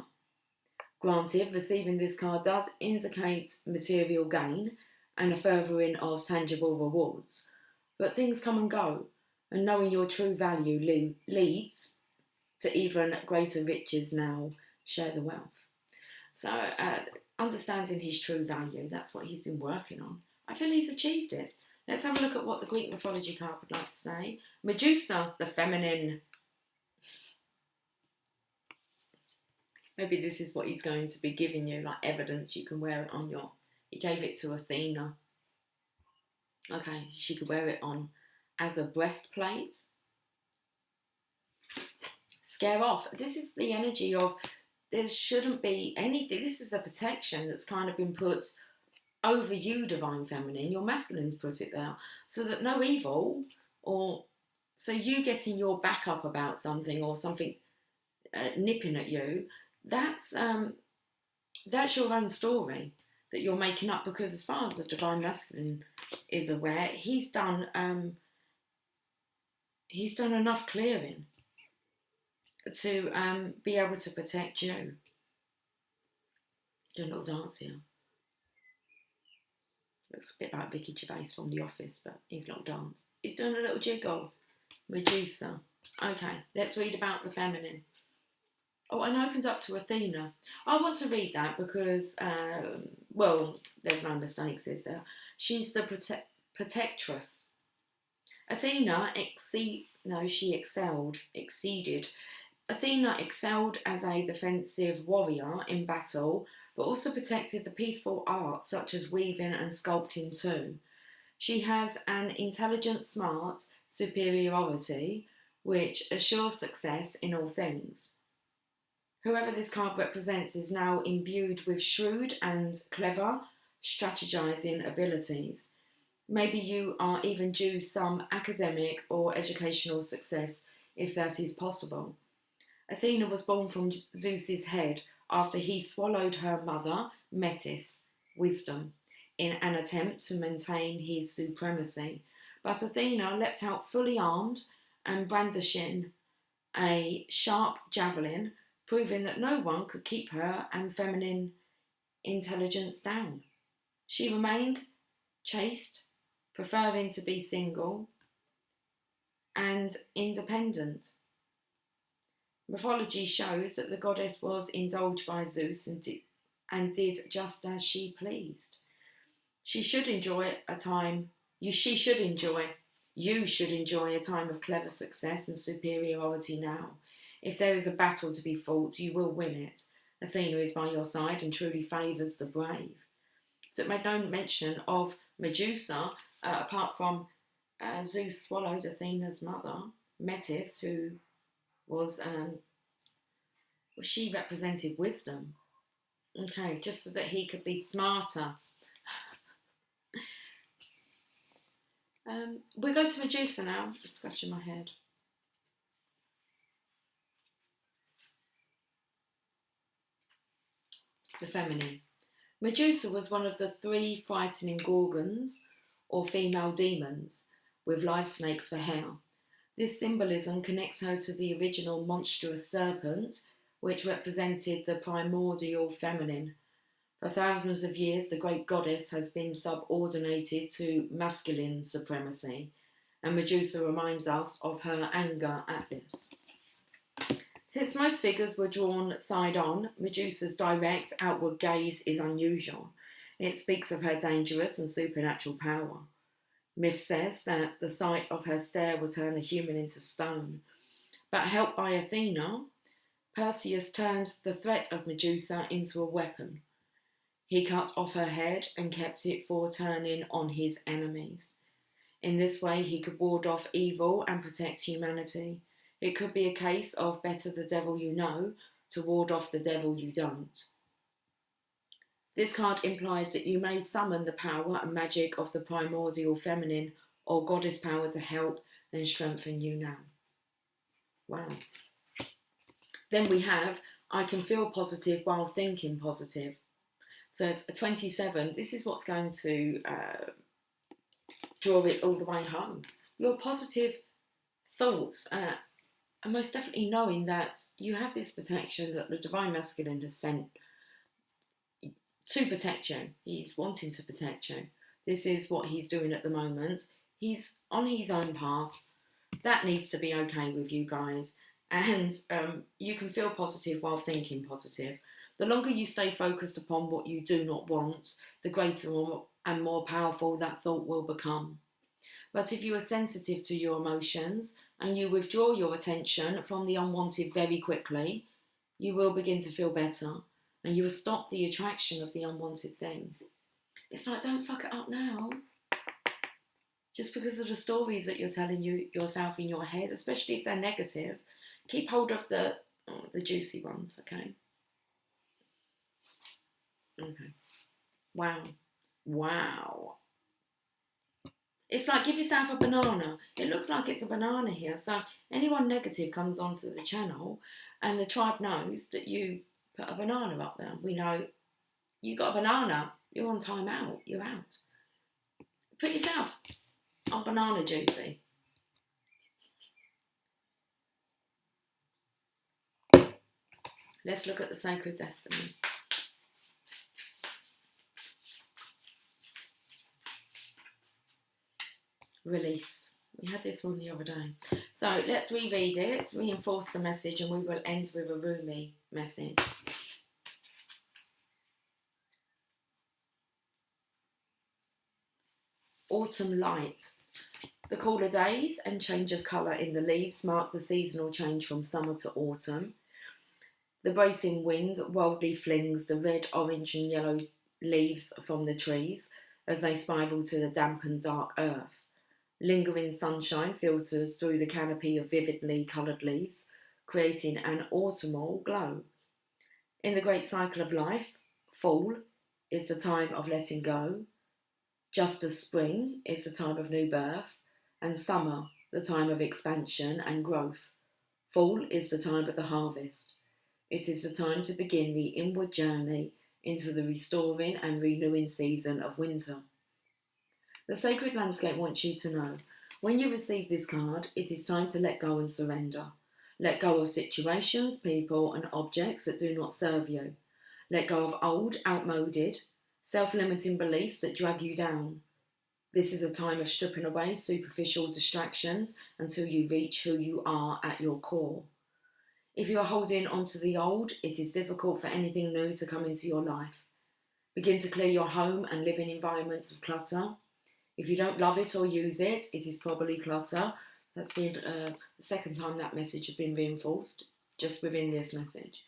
Granted, receiving this card does indicate material gain and a furthering of tangible rewards. but things come and go, and knowing your true value leads to even greater riches now. Share the wealth. So understanding his true value, that's what he's been working on. I feel he's achieved it. Let's have a look at what the Greek mythology card would like to say. Medusa, the feminine. Maybe this is what he's going to be giving you, like evidence. You can wear it on your... He gave it to Athena. Okay, she could wear it on as a breastplate. Scare off. This is the energy of there shouldn't be anything. This is a protection that's kind of been put over you, Divine Feminine. Your masculine's put it there. So that no evil, or so you getting your back up about something, or something nipping at you, that's your own story that you're making up, because as far as the Divine Masculine is aware, he's done enough clearing to be able to protect you. Do a little dance here. Looks a bit like Vicky Gervais from The Office, but his little dance. He's doing a little jiggle. Medusa. Okay, let's read about the feminine. Oh, and opened up to Athena. I want to read that because, well, there's no mistakes, is there? She's the protectress. Athena exceeded. Athena excelled as a defensive warrior in battle, but also protected the peaceful arts such as weaving and sculpting too. She has an intelligent, smart superiority which assures success in all things. Whoever this card represents is now imbued with shrewd and clever strategizing abilities. Maybe you are even due some academic or educational success, if that is possible. Athena was born from Zeus's head after he swallowed her mother, Metis, wisdom, in an attempt to maintain his supremacy. But Athena leapt out fully armed and brandishing a sharp javelin, proving that no one could keep her and feminine intelligence down. She remained chaste, preferring to be single and independent. Mythology shows that the goddess was indulged by Zeus and did just as she pleased. You should enjoy a time of clever success and superiority now. If there is a battle to be fought, you will win it. Athena is by your side and truly favours the brave. So it made no mention of Medusa, apart from Zeus swallowed Athena's mother, Metis, who was, she represented wisdom. Okay, just so that he could be smarter. We go to Medusa now. I'm scratching my head. The feminine. Medusa was one of the 3 frightening Gorgons, or female demons, with live snakes for hair. This symbolism connects her to the original monstrous serpent, which represented the primordial feminine. For thousands of years, the great goddess has been subordinated to masculine supremacy, and Medusa reminds us of her anger at this. Since most figures were drawn side-on, Medusa's direct outward gaze is unusual. It speaks of her dangerous and supernatural power. Myth says that the sight of her stare will turn a human into stone. But helped by Athena, Perseus turned the threat of Medusa into a weapon. He cut off her head and kept it for turning on his enemies. In this way, he could ward off evil and protect humanity. It could be a case of better the devil you know to ward off the devil you don't. This card implies that you may summon the power and magic of the primordial feminine or goddess power to help and strengthen you now. Wow. Then we have, I can feel positive while thinking positive. So it's a 27. This is what's going to draw it all the way home. Your positive thoughts, and most definitely knowing that you have this protection that the Divine Masculine has sent to protect you. He's wanting to protect you. This is what he's doing at the moment. He's on his own path. That needs to be okay with you guys. And you can feel positive while thinking positive. The longer you stay focused upon what you do not want, the greater and more powerful that thought will become. But if you are sensitive to your emotions and you withdraw your attention from the unwanted very quickly, you will begin to feel better and you will stop the attraction of the unwanted thing. It's like, don't fuck it up now. Just because of the stories that you're telling yourself in your head, especially if they're negative, keep hold of the juicy ones, okay? Okay. Wow. It's like, give yourself a banana. It looks like it's a banana here. So anyone negative comes onto the channel and the tribe knows that you put a banana up there. We know you got a banana. You're on time out. You're out. Put yourself on banana duty. Let's look at the sacred destiny. Release. We had this one the other day. So let's reread it, reinforce the message, and we will end with a Rumi message. Autumn light. The cooler days and change of colour in the leaves mark the seasonal change from summer to autumn. The bracing wind wildly flings the red, orange and yellow leaves from the trees as they spiral to the damp and dark earth. Lingering sunshine filters through the canopy of vividly coloured leaves, creating an autumnal glow. In the great cycle of life, fall is the time of letting go, just as spring is the time of new birth, and summer the time of expansion and growth. Fall is the time of the harvest. It is the time to begin the inward journey into the restoring and renewing season of winter. The sacred landscape wants you to know, when you receive this card, it is time to let go and surrender. Let go of situations, people and objects that do not serve you. Let go of old, outmoded, self-limiting beliefs that drag you down. This is a time of stripping away superficial distractions until you reach who you are at your core. If you are holding onto the old, it is difficult for anything new to come into your life. Begin to clear your home and live in environments of clutter. If you don't love it or use it, it is probably clutter. That's been the second time that message has been reinforced, just within this message.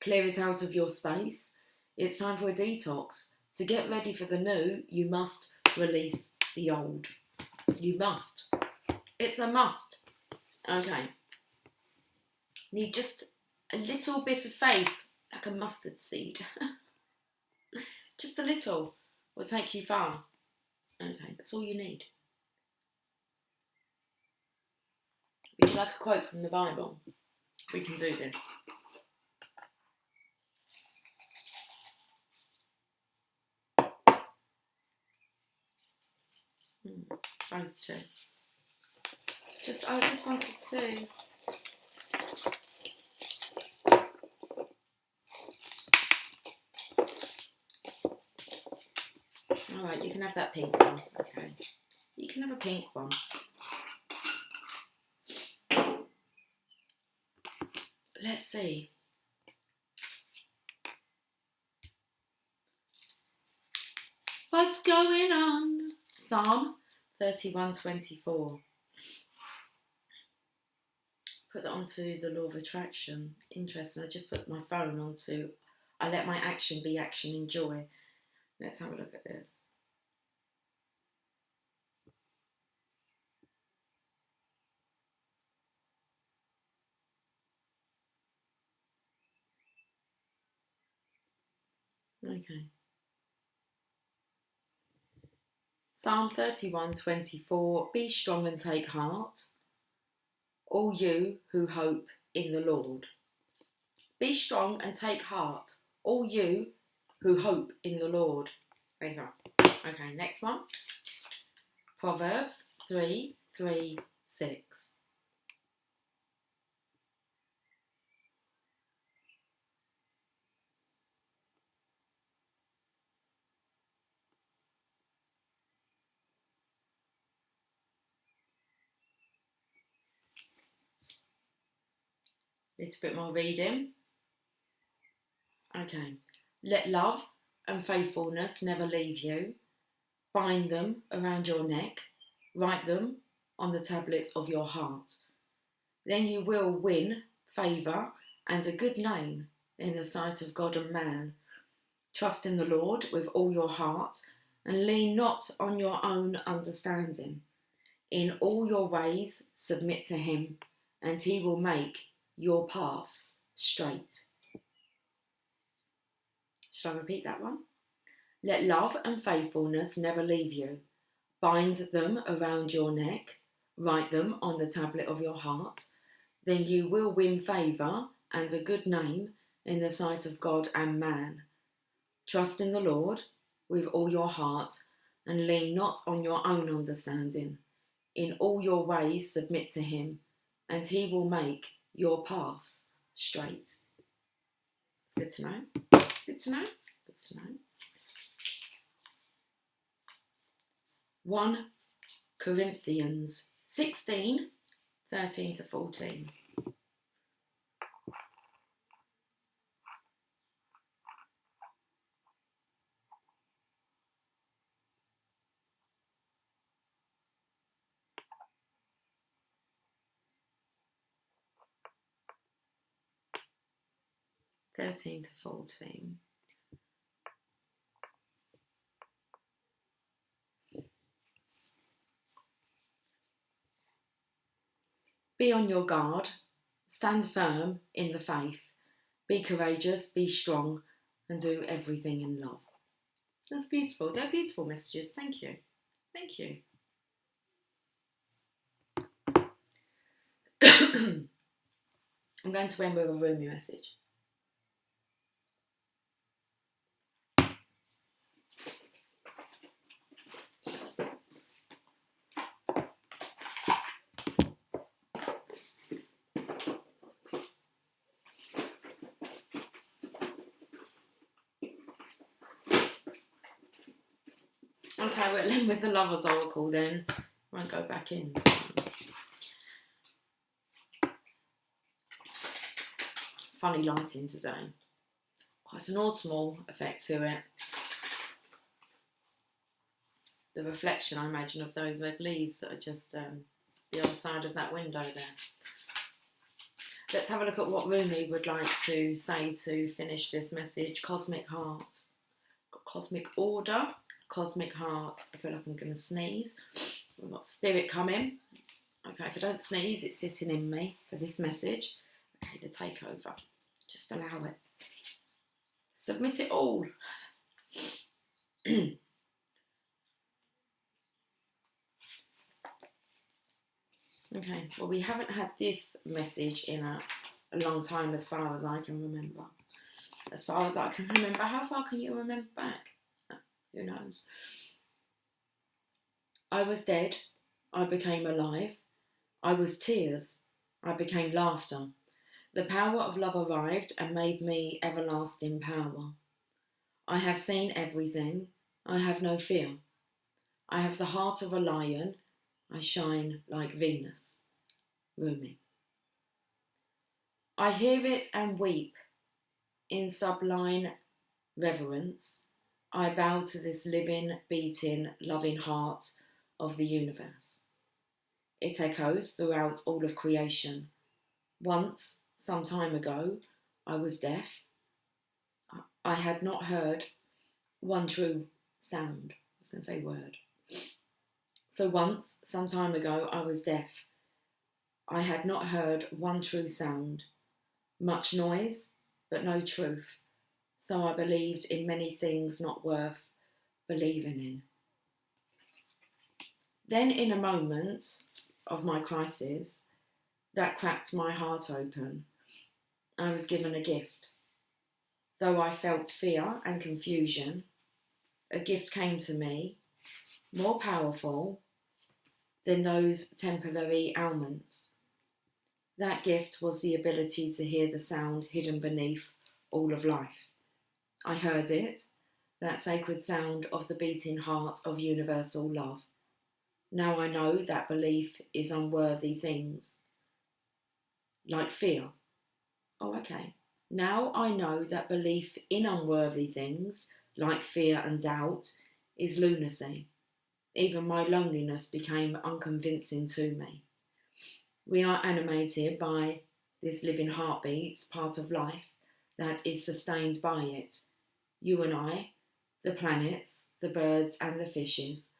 Clear it out of your space. It's time for a detox. To get ready for the new, you must release the old. You must. It's a must. Okay. Need just a little bit of faith, like a mustard seed. Just a little will take you far. Okay, that's all you need. Would you like a quote from the Bible? We can do this. Those two. I just wanted to. Alright, you can have that pink one. Okay. You can have a pink one. Let's see. What's going on? Psalm 31:24. Put that onto the law of attraction. Interesting. I just put my phone onto I let my action be action in joy. Let's have a look at this. Okay. Psalm 31:24. Be strong and take heart, all you who hope in the Lord. Be strong and take heart, all you who hope in the Lord. There you go. Okay, next one. Proverbs 3:6. Little bit more reading. Okay. Let love and faithfulness never leave you. Bind them around your neck. Write them on the tablets of your heart. Then you will win favour and a good name in the sight of God and man. Trust in the Lord with all your heart and lean not on your own understanding. In all your ways submit to him, and he will make your paths straight. Shall I repeat that one? Let love and faithfulness never leave you. Bind them around your neck. Write them on the tablet of your heart. Then you will win favour and a good name in the sight of God and man. Trust in the Lord with all your heart and lean not on your own understanding. In all your ways submit to him, and he will make your paths straight. It's good to know. Good to know. Good to know. 1 Corinthians 16, 13 to 14. To 14. Be on your guard, stand firm in the faith, be courageous, be strong, and do everything in love. That's beautiful. They're beautiful messages. Thank you. Thank you. I'm going to end with a Rumi message. Okay, we'll end with the Lover's Oracle then. I won't go back in. So. Funny lighting today. Quite an autumnal effect to it. The reflection, I imagine, of those red leaves that are just the other side of that window there. Let's have a look at what Rumi would like to say to finish this message. Cosmic Heart. Got Cosmic Order, Cosmic Heart. I feel like I'm going to sneeze. We've got Spirit coming. Okay, if I don't sneeze, it's sitting in me for this message. Okay, the takeover. Just allow it. Submit it all. Okay, well, we haven't had this message in a long time as far as I can remember. As far as I can remember. How far can you remember back? Who knows? I was dead. I became alive. I was tears. I became laughter. The power of love arrived and made me everlasting power. I have seen everything. I have no fear. I have the heart of a lion. I shine like Venus. Rumi. I hear it and weep. In sublime reverence, I bow to this living, beating, loving heart of the universe. It echoes throughout all of creation. Once, some time ago, I was deaf. I had not heard one true sound. I was going to say word. So once, some time ago, I was deaf. I had not heard one true sound. Much noise, but no truth. So I believed in many things not worth believing in. Then in a moment of my crisis, that cracked my heart open, I was given a gift. Though I felt fear and confusion, a gift came to me, more powerful than those temporary ailments. That gift was the ability to hear the sound hidden beneath all of life. I heard it, that sacred sound of the beating heart of universal love. Now I know that belief is unworthy things, like fear, Oh, okay. Now I know that belief in unworthy things, like fear and doubt, is lunacy. Even my loneliness became unconvincing to me. We are animated by this living heartbeat, part of life, that is sustained by it. You and I, the planets, the birds, and the fishes,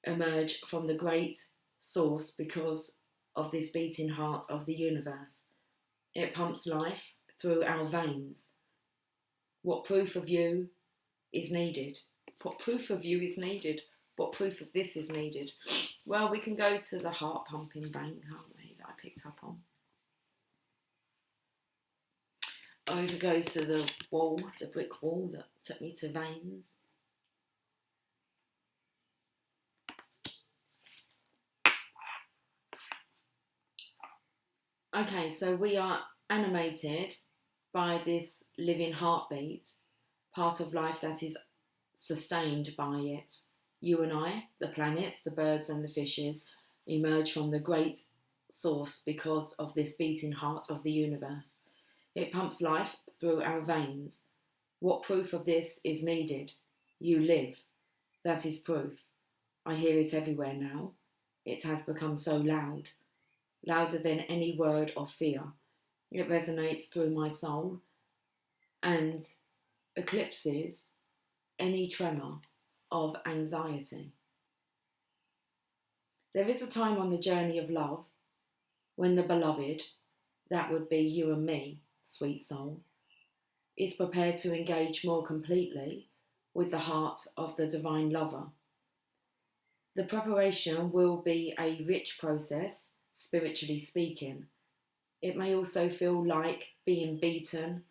emerge from the great source because of this beating heart of the universe. It pumps life through our veins. What proof of you is needed? What proof of you is needed? What proof of this is needed? Well, we can go to the heart pumping vein, can't we, that I picked up on. Or we could go to the wall, the brick wall that took me to veins. Okay, so we are animated by this living heartbeat, part of life that is sustained by it. You and I, the planets, the birds, and the fishes, emerge from the great source because of this beating heart of the universe. It pumps life through our veins. What proof of this is needed? You live. That is proof. I hear it everywhere now. It has become so loud, louder than any word of fear. It resonates through my soul and eclipses any tremor of anxiety. There is a time on the journey of love when the beloved, that would be you and me, sweet soul, is prepared to engage more completely with the heart of the divine lover. The preparation will be a rich process, spiritually speaking. It may also feel like being beaten,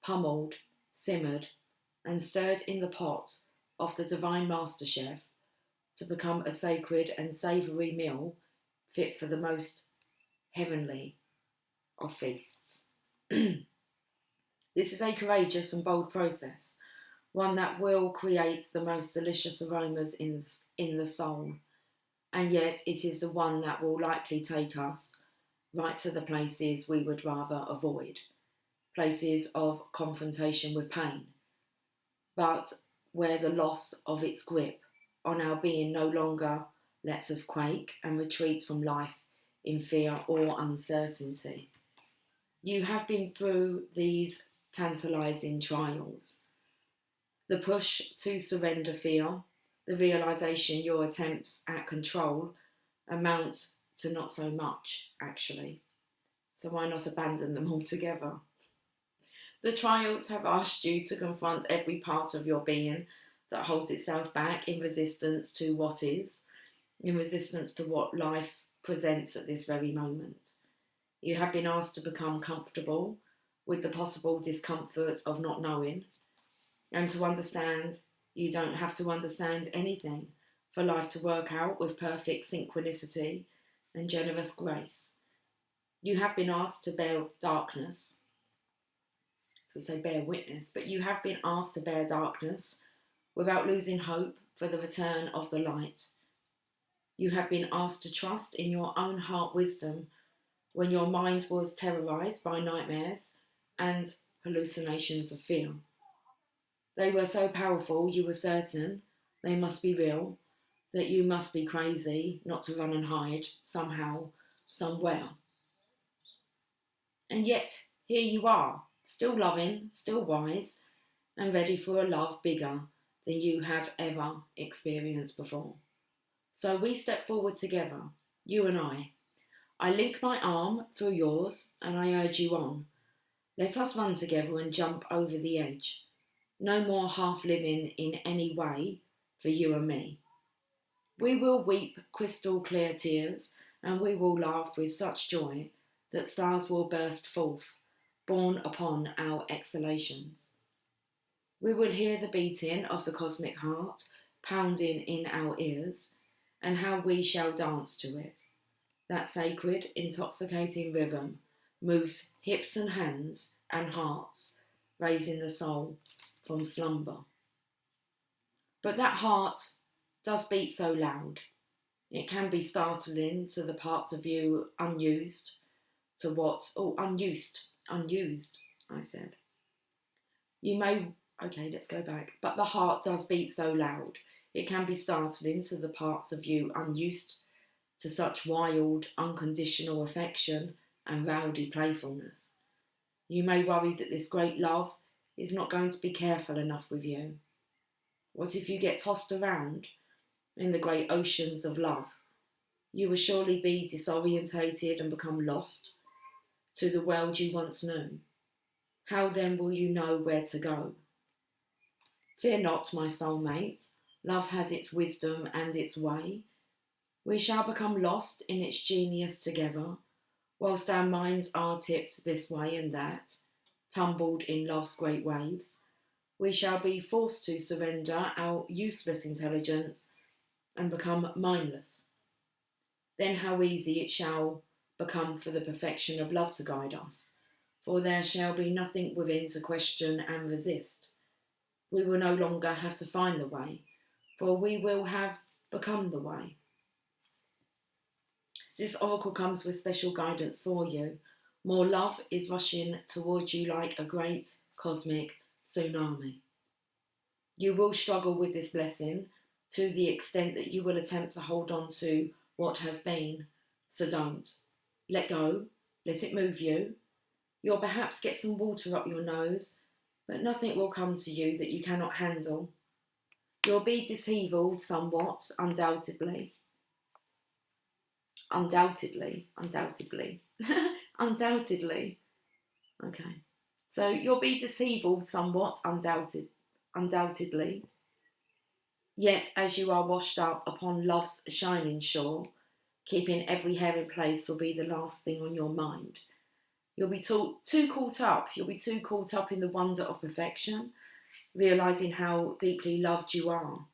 pummeled, simmered, and stirred in the pot of the divine master chef to become a sacred and savoury meal fit for the most heavenly of feasts. This is a courageous and bold process, one that will create the most delicious aromas in the soul, and yet it is the one that will likely take us right to the places we would rather avoid, places of confrontation with pain, but where the loss of its grip on our being no longer lets us quake and retreat from life in fear or uncertainty. You have been through these tantalising trials. The push to surrender fear, the realisation your attempts at control amount to not so much, actually. So why not abandon them altogether? The trials have asked you to confront every part of your being that holds itself back in resistance to what is, in resistance to what life presents at this very moment. You have been asked to become comfortable with the possible discomfort of not knowing, and to understand you don't have to understand anything for life to work out with perfect synchronicity and generous grace. You have been asked to bear darkness, so say bear witness, but you have been asked to bear darkness without losing hope for the return of the light. You have been asked to trust in your own heart wisdom when your mind was terrorised by nightmares and hallucinations of fear. They were so powerful you were certain they must be real, that you must be crazy not to run and hide somehow, somewhere. And yet, here you are, still loving, still wise, and ready for a love bigger than you have ever experienced before. So we step forward together, you and I. I link my arm through yours and I urge you on. Let us run together and jump over the edge. No more half living in any way for you and me. We will weep crystal clear tears and we will laugh with such joy that stars will burst forth, borne upon our exhalations. We will hear the beating of the cosmic heart pounding in our ears, and how we shall dance to it. That sacred, intoxicating rhythm moves hips and hands and hearts, raising the soul from slumber. But that heart does beat so loud. It can be startling to the parts of you unused unused, I said. You may, okay, let's go back. But the heart does beat so loud, it can be startled into the parts of you unused to such wild, unconditional affection and rowdy playfulness. You may worry that this great love is not going to be careful enough with you. What if you get tossed around in the great oceans of love? You will surely be disorientated and become lost to the world you once knew. How then will you know where to go? Fear not, my soulmate. Love has its wisdom and its way. We shall become lost in its genius together, whilst our minds are tipped this way and that, tumbled in love's great waves. We shall be forced to surrender our useless intelligence and become mindless. Then how easy it shall become for the perfection of love to guide us, for there shall be nothing within to question and resist. We will no longer have to find the way, for we will have become the way. This oracle comes with special guidance for you. More love is rushing towards you like a great cosmic tsunami. You will struggle with this blessing to the extent that you will attempt to hold on to what has been, so don't. Let go, let it move you. You'll perhaps get some water up your nose, but nothing will come to you that you cannot handle. You'll be deceived somewhat, undoubtedly. Undoubtedly. Undoubtedly. Okay. So you'll be deceived somewhat, undoubtedly. Yet as you are washed up upon love's shining shore, keeping every hair in place will be the last thing on your mind. You'll be too caught up. You'll be too caught up in the wonder of perfection, realising how deeply loved you are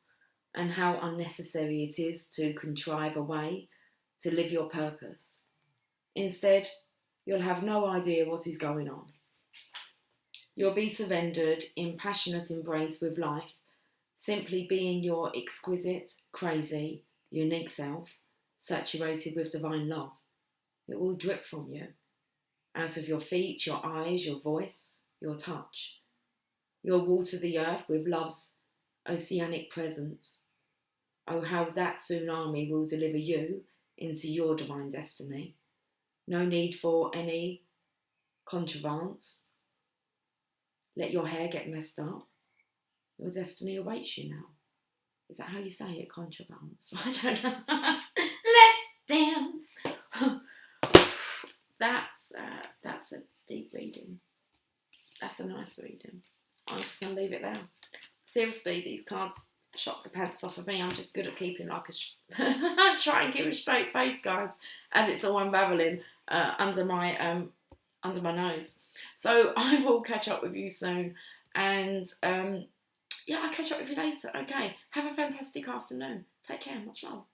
and how unnecessary it is to contrive a way to live your purpose. Instead, you'll have no idea what is going on. You'll be surrendered in passionate embrace with life, simply being your exquisite, crazy, unique self, saturated with divine love. It will drip from you, out of your feet, your eyes, your voice, your touch. You'll water the earth with love's oceanic presence. Oh, how that tsunami will deliver you into your divine destiny. No need for any contrivance. Let your hair get messed up. Your destiny awaits you now. Is that how you say it? Contrivance? I don't know. Let's dance. That's a deep reading. That's a nice reading. I'm just going to leave it there. Seriously, these cards shock the pants off of me. I'm just good at keeping like I try and keep a straight face, guys, as it's all unravelling under my nose. So I will catch up with you soon, and yeah, I'll catch up with you later. Okay, have a fantastic afternoon. Take care. Much love.